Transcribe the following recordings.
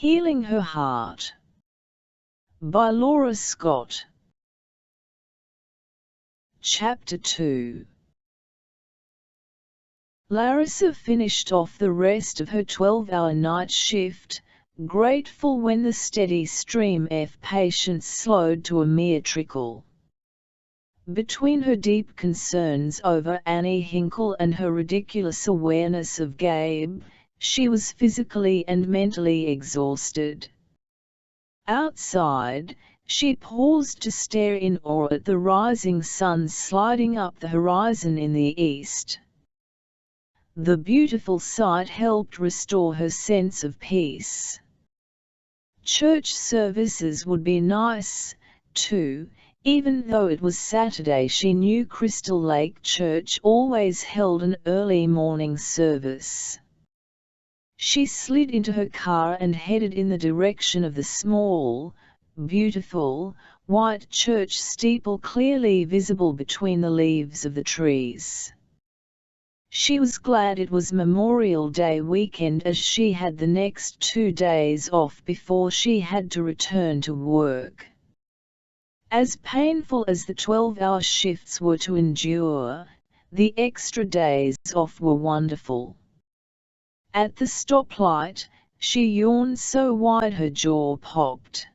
Healing Her Heart by Laura Scott. Chapter 2. Larissa finished off the rest of her 12-hour night shift, grateful when the steady stream of patients slowed to a mere trickle. Between her deep concerns over Annie Hinkle and her ridiculous awareness of Gabe, she was physically and mentally exhausted. Outside, she paused to stare in awe at the rising sun sliding up the horizon in the east. The beautiful sight helped restore her sense of peace. Church services would be nice, too. Even though it was Saturday, she knew Crystal Lake Church always held an early morning service. She slid into her car and headed in the direction of the small, beautiful, white church steeple clearly visible between the leaves of the trees. She was glad it was Memorial Day weekend, as she had the next 2 days off before she had to return to work. As painful as the 12-hour shifts were to endure, the extra days off were wonderful. At the stoplight, she yawned so wide her jaw popped.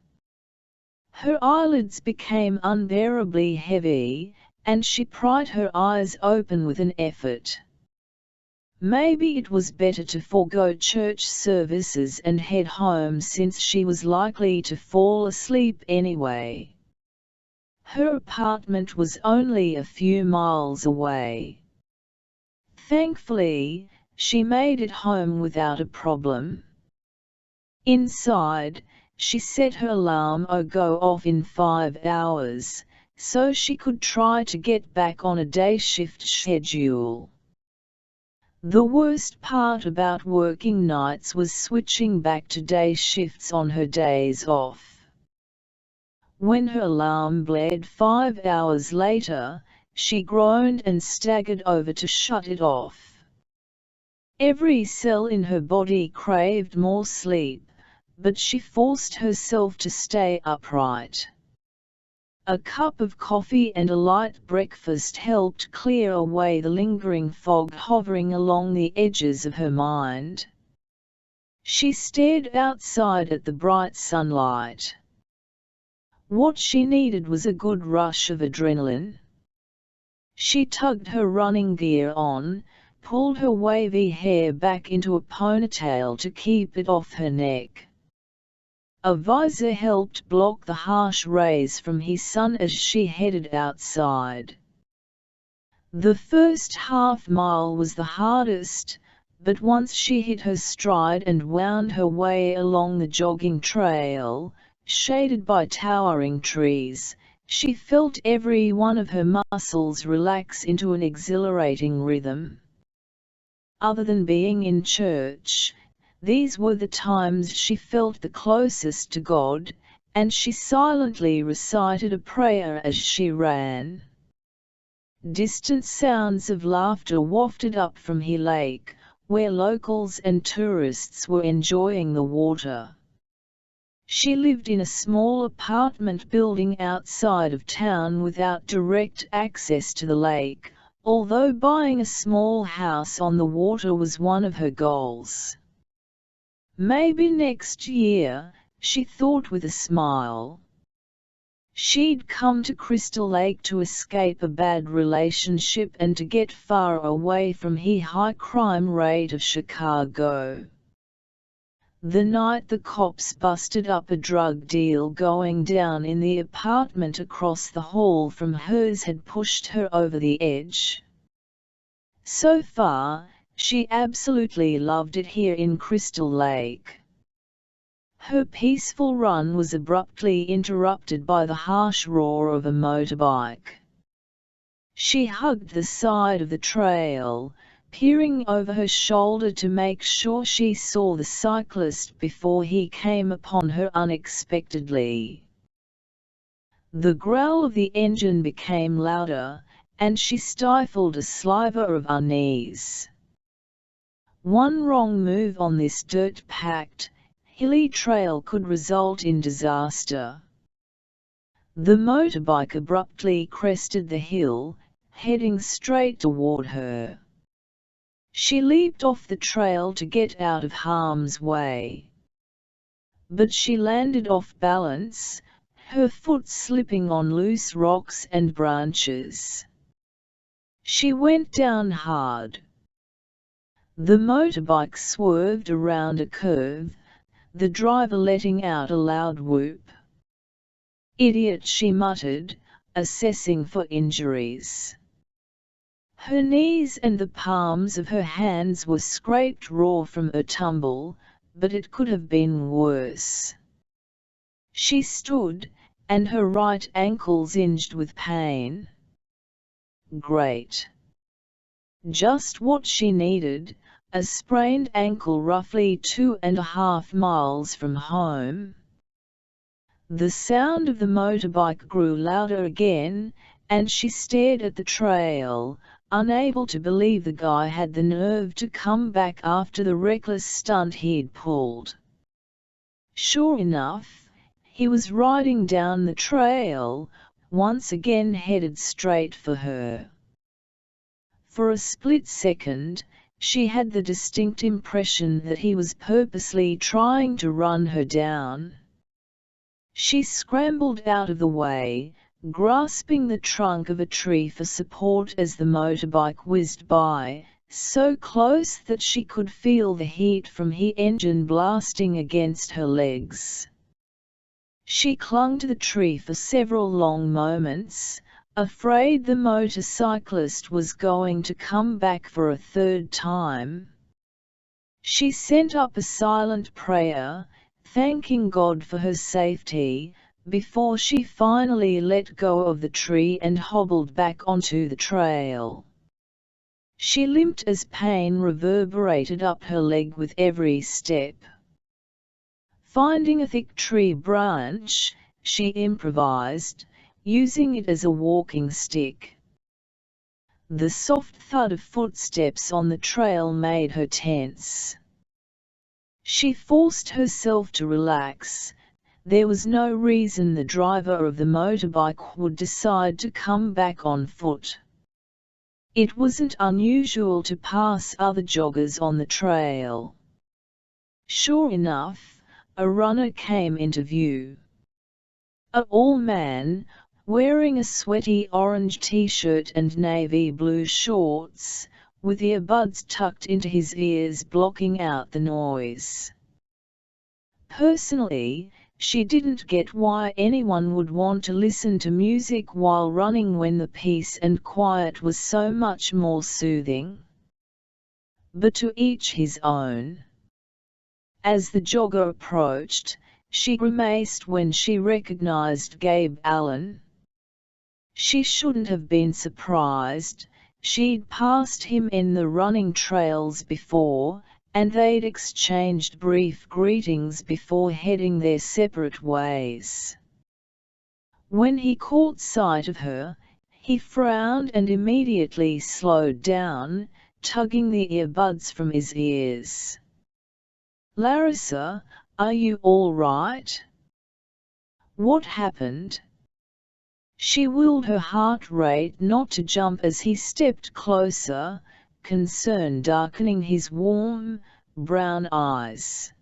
Her eyelids became unbearably heavy, and she pried her eyes open with an effort. Maybe it was better to forego church services and head home, since she was likely to fall asleep anyway. Her apartment was only a few miles away. Thankfully, she made it home without a problem. Inside, she set her alarm to go off in 5 hours, so she could try to get back on a day shift schedule. The worst part about working nights was switching back to day shifts on her days off. When her alarm blared 5 hours later, she groaned and staggered over to shut it off. Every cell in her body craved more sleep, but she forced herself to stay upright. A cup of coffee and a light breakfast helped clear away the lingering fog hovering along the edges of her mind. She stared outside at the bright sunlight. What she needed was a good rush of adrenaline. She tugged her running gear on, pulled her wavy hair back into a ponytail to keep it off her neck. A visor helped block the harsh rays from his sun as she headed outside. The first half-mile was the hardest, but once she hit her stride and wound her way along the jogging trail, shaded by towering trees, she felt every one of her muscles relax into an exhilarating rhythm. Other than being in church, these were the times she felt the closest to God, and she silently recited a prayer as she ran. Distant sounds of laughter wafted up from He Lake, where locals and tourists were enjoying the water. She lived in a small apartment building outside of town without direct access to the lake, although buying a small house on the water was one of her goals. Maybe next year, she thought with a smile. She'd come to Crystal Lake to escape a bad relationship and to get far away from the high crime rate of Chicago. The night the cops busted up a drug deal going down in the apartment across the hall from hers had pushed her over the edge. So far, she absolutely loved it here in Crystal Lake. Her peaceful run was abruptly interrupted by the harsh roar of a motorbike. She hugged the side of the trail, peering over her shoulder to make sure she saw the cyclist before he came upon her unexpectedly. The growl of the engine became louder, and she stifled a sliver of unease. One wrong move on this dirt-packed, hilly trail could result in disaster. The motorbike abruptly crested the hill, heading straight toward her. She leaped off the trail to get out of harm's way. But she landed off balance, her foot slipping on loose rocks and branches. She went down hard. The motorbike swerved around a curve, the driver letting out a loud whoop. "Idiot," she muttered, assessing for injuries. Her knees and the palms of her hands were scraped raw from a tumble, but it could have been worse. She stood, and her right ankle zinged with pain. Great. Just what she needed, a sprained ankle roughly 2.5 miles from home. The sound of the motorbike grew louder again, and she stared at the trail, unable to believe the guy had the nerve to come back after the reckless stunt he'd pulled. Sure enough, he was riding down the trail, once again headed straight for her. For a split second, she had the distinct impression that he was purposely trying to run her down. She scrambled out of the way, grasping the trunk of a tree for support as the motorbike whizzed by, so close that she could feel the heat from the engine blasting against her legs. She clung to the tree for several long moments, afraid the motorcyclist was going to come back for a third time. She sent up a silent prayer, thanking God for her safety, before she finally let go of the tree and hobbled back onto the trail. She limped as pain reverberated up her leg with every step. Finding a thick tree branch, she improvised, using it as a walking stick. The soft thud of footsteps on the trail made her tense. She forced herself to relax. There was no reason the driver of the motorbike would decide to come back on foot. It wasn't unusual to pass other joggers on the trail. Sure enough, a runner came into view. A tall man, wearing a sweaty orange t-shirt and navy blue shorts, with earbuds tucked into his ears blocking out the noise. Personally, she didn't get why anyone would want to listen to music while running when the peace and quiet was so much more soothing. But to each his own. As the jogger approached, she grimaced when she recognized Gabe Allen. She shouldn't have been surprised. She'd passed him in the running trails before, and they'd exchanged brief greetings before heading their separate ways. When he caught sight of her, he frowned and immediately slowed down, tugging the earbuds from his ears. "Larissa, are you all right? What happened?" She willed her heart rate not to jump as he stepped closer, concern darkening his warm, brown eyes.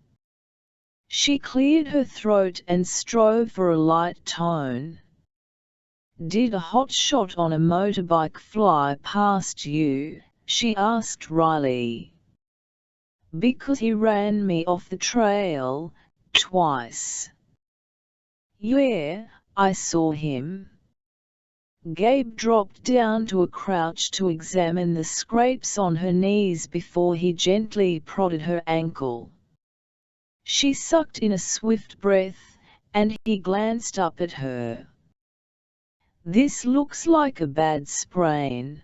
She cleared her throat and strove for a light tone. "Did a hot shot on a motorbike fly past you?" she asked wryly. "Because he ran me off the trail, twice." "Yeah, I saw him." Gabe dropped down to a crouch to examine the scrapes on her knees before he gently prodded her ankle. She sucked in a swift breath, and he glanced up at her. "This looks like a bad sprain."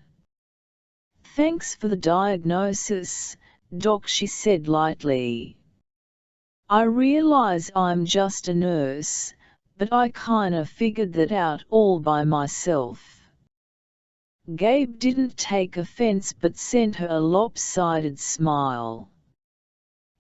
"Thanks for the diagnosis, Doc," she said lightly. "I realize I'm just a nurse, but I kinda figured that out all by myself." Gabe didn't take offense but sent her a lopsided smile.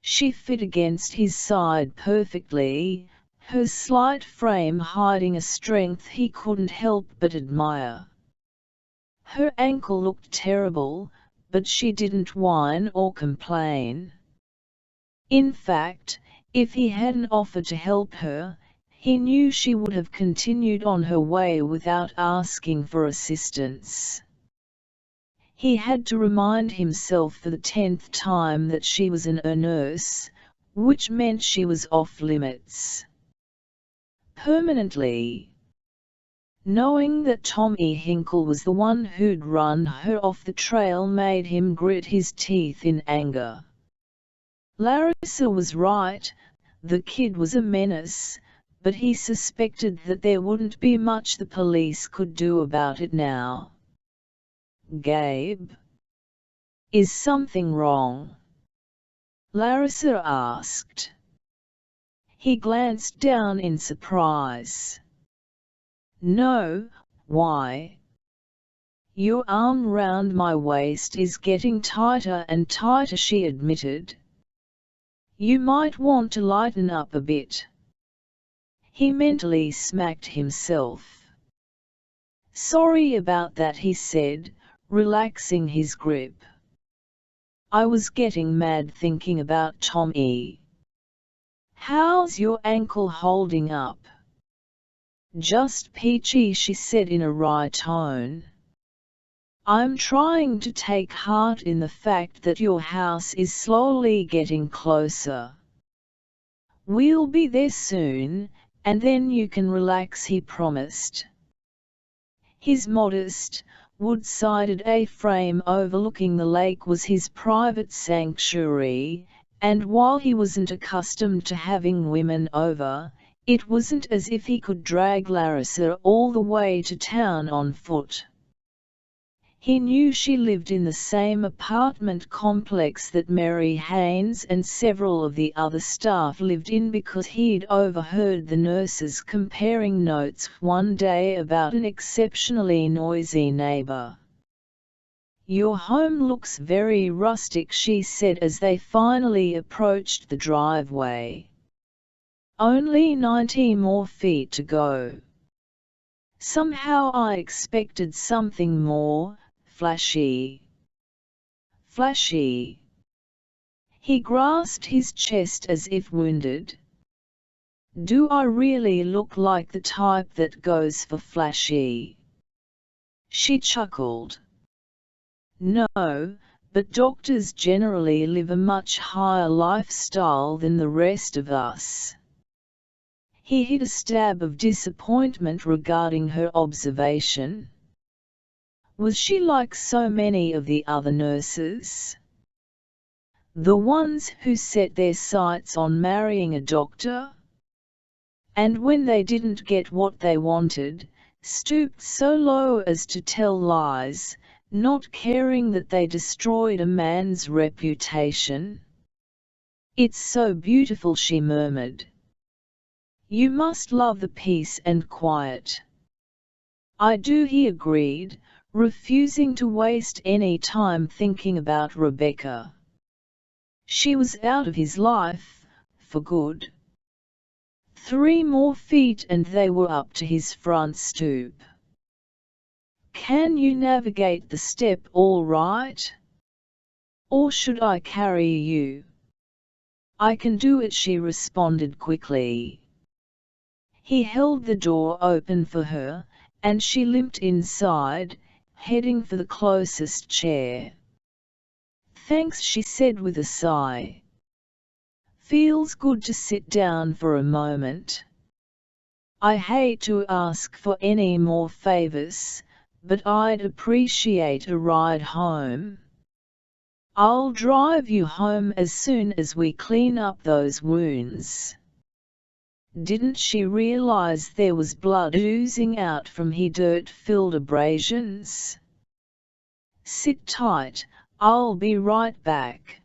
She fit against his side perfectly, her slight frame hiding a strength he couldn't help but admire. Her ankle looked terrible, but she didn't whine or complain. In fact, if he hadn't offered to help her, he knew she would have continued on her way without asking for assistance. He had to remind himself for the 10th time that she was a nurse, which meant she was off limits. Permanently. Knowing that Tommy Hinkle was the one who'd run her off the trail made him grit his teeth in anger. Larissa was right, the kid was a menace, but he suspected that there wouldn't be much the police could do about it now. "Gabe? Is something wrong?" Larissa asked. He glanced down in surprise. "No, why?" "Your arm round my waist is getting tighter and tighter," she admitted. "You might want to lighten up a bit." He mentally smacked himself. "Sorry about that," he said, relaxing his grip. "I was getting mad thinking about Tommy. How's your ankle holding up?" "Just peachy," she said in a wry tone. "I'm trying to take heart in the fact that your house is slowly getting closer. We'll be there soon, and then you can relax," he promised. His modest, wood-sided A-frame overlooking the lake was his private sanctuary, and while he wasn't accustomed to having women over, it wasn't as if he could drag Larissa all the way to town on foot. He knew she lived in the same apartment complex that Mary Haynes and several of the other staff lived in because he'd overheard the nurses comparing notes one day about an exceptionally noisy neighbor. "Your home looks very rustic," she said as they finally approached the driveway. "Only 90 more feet to go." "Somehow I expected something more flashy." "Flashy?" He grasped his chest as if wounded. "Do I really look like the type that goes for flashy?" She chuckled. "No, but doctors generally live a much higher lifestyle than the rest of us." He hit a stab of disappointment regarding her observation. Was she like so many of the other nurses? The ones who set their sights on marrying a doctor? And when they didn't get what they wanted, stooped so low as to tell lies, not caring that they destroyed a man's reputation? "It's so beautiful," she murmured. "You must love the peace and quiet." "I do," he agreed, refusing to waste any time thinking about Rebecca. She was out of his life, for good. 3 more feet and they were up to his front stoop. "Can you navigate the step all right? Or should I carry you?" "I can do it," she responded quickly. He held the door open for her, and she limped inside, heading for the closest chair. "Thanks," she said with a sigh. "Feels good to sit down for a moment. I hate to ask for any more favors, but I'd appreciate a ride home." "I'll drive you home as soon as we clean up those wounds." Didn't she realize there was blood oozing out from his dirt-filled abrasions? "Sit tight, I'll be right back."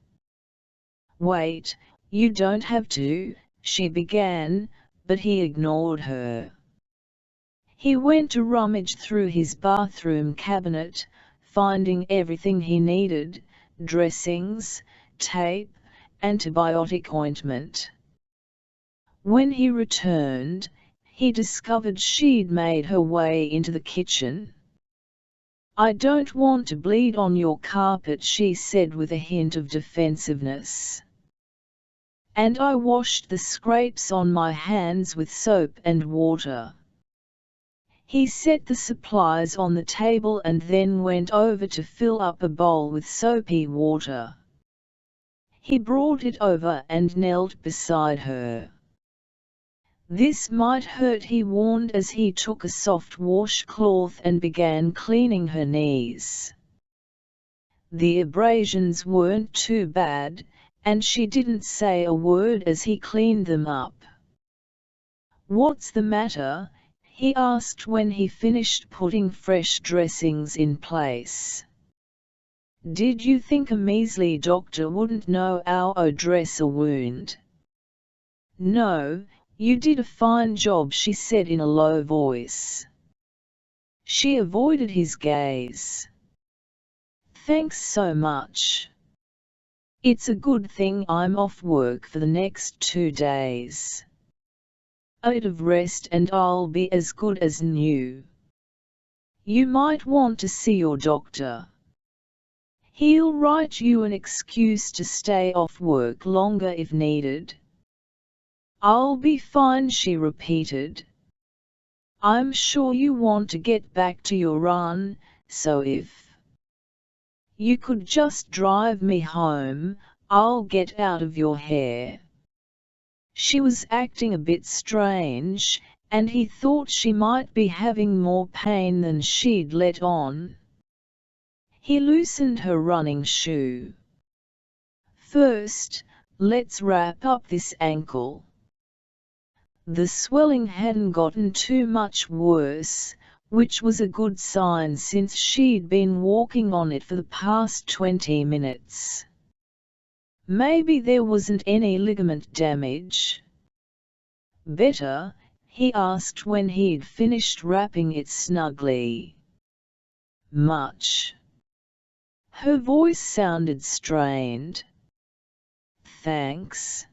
"Wait, you don't have to," she began, but he ignored her. He went to rummage through his bathroom cabinet, finding everything he needed: dressings, tape, antibiotic ointment. When he returned, he discovered she'd made her way into the kitchen. "I don't want to bleed on your carpet," she said with a hint of defensiveness. "And I washed the scrapes on my hands with soap and water." He set the supplies on the table and then went over to fill up a bowl with soapy water. He brought it over and knelt beside her. "This might hurt," he warned as he took a soft washcloth and began cleaning her knees. The abrasions weren't too bad, and she didn't say a word as he cleaned them up. "What's the matter?" he asked when he finished putting fresh dressings in place. "Did you think a measly doctor wouldn't know how to dress a wound?" "No, you did a fine job," she said in a low voice. She avoided his gaze. "Thanks so much. It's a good thing I'm off work for the next 2 days. A bit of rest and I'll be as good as new. You might want to see your doctor. He'll write you an excuse to stay off work longer if needed." "I'll be fine," she repeated. "I'm sure you want to get back to your run, so if you could just drive me home, I'll get out of your hair." She was acting a bit strange, and he thought she might be having more pain than she'd let on. He loosened her running shoe. "First, let's wrap up this ankle." The swelling hadn't gotten too much worse, which was a good sign since she'd been walking on it for the past 20 minutes. Maybe there wasn't any ligament damage. "Better?" he asked when he'd finished wrapping it snugly. "Much." Her voice sounded strained. "Thanks."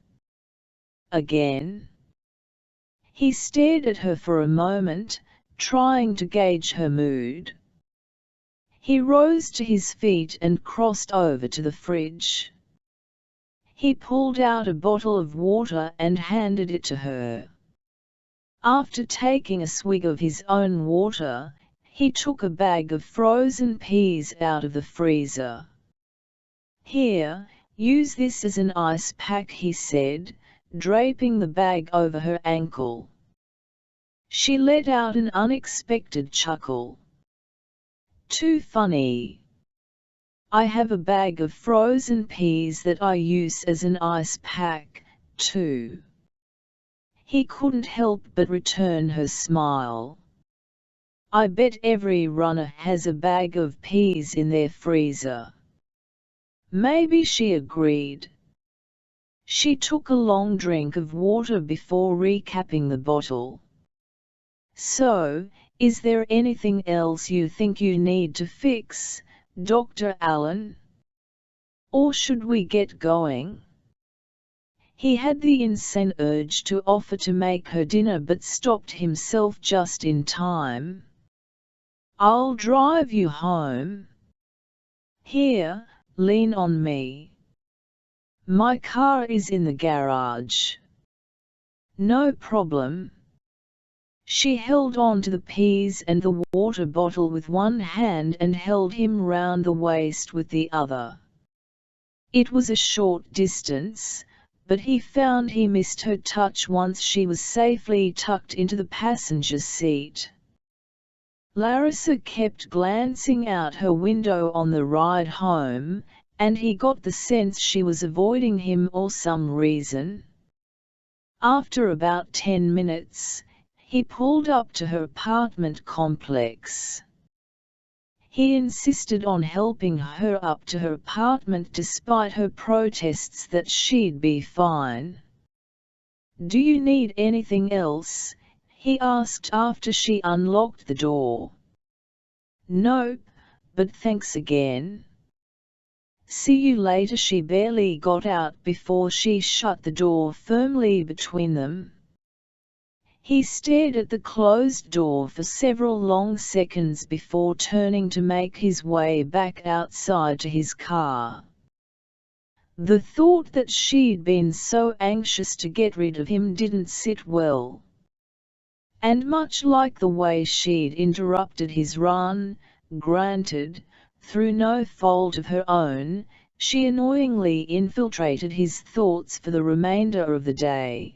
"Again?" He stared at her for a moment, trying to gauge her mood. He rose to his feet and crossed over to the fridge. He pulled out a bottle of water and handed it to her. After taking a swig of his own water, he took a bag of frozen peas out of the freezer. "Here, use this as an ice pack," he said, draping the bag over her ankle. She let out an unexpected chuckle. "Too funny. I have a bag of frozen peas that I use as an ice pack, too." He couldn't help but return her smile. "I bet every runner has a bag of peas in their freezer." "Maybe," she agreed. She took a long drink of water before recapping the bottle. "So, is there anything else you think you need to fix, Dr. Allen? Or should we get going?" He had the insane urge to offer to make her dinner but stopped himself just in time. "I'll drive you home. Here, lean on me. My car is in the garage." "No problem." She held on to the peas and the water bottle with one hand and held him round the waist with the other. It was a short distance, but he found he missed her touch once she was safely tucked into the passenger seat. Larissa kept glancing out her window on the ride home, and he got the sense she was avoiding him for some reason. After about 10 minutes, he pulled up to her apartment complex. He insisted on helping her up to her apartment despite her protests that she'd be fine. "Do you need anything else?" he asked after she unlocked the door. "Nope, but thanks again." See you later. She barely got out before she shut the door firmly between them. He stared at the closed door for several long seconds before turning to make his way back outside to his car. The thought that she'd been so anxious to get rid of him didn't sit well. And much like the way she'd interrupted his run, granted, through no fault of her own, she annoyingly infiltrated his thoughts for the remainder of the day.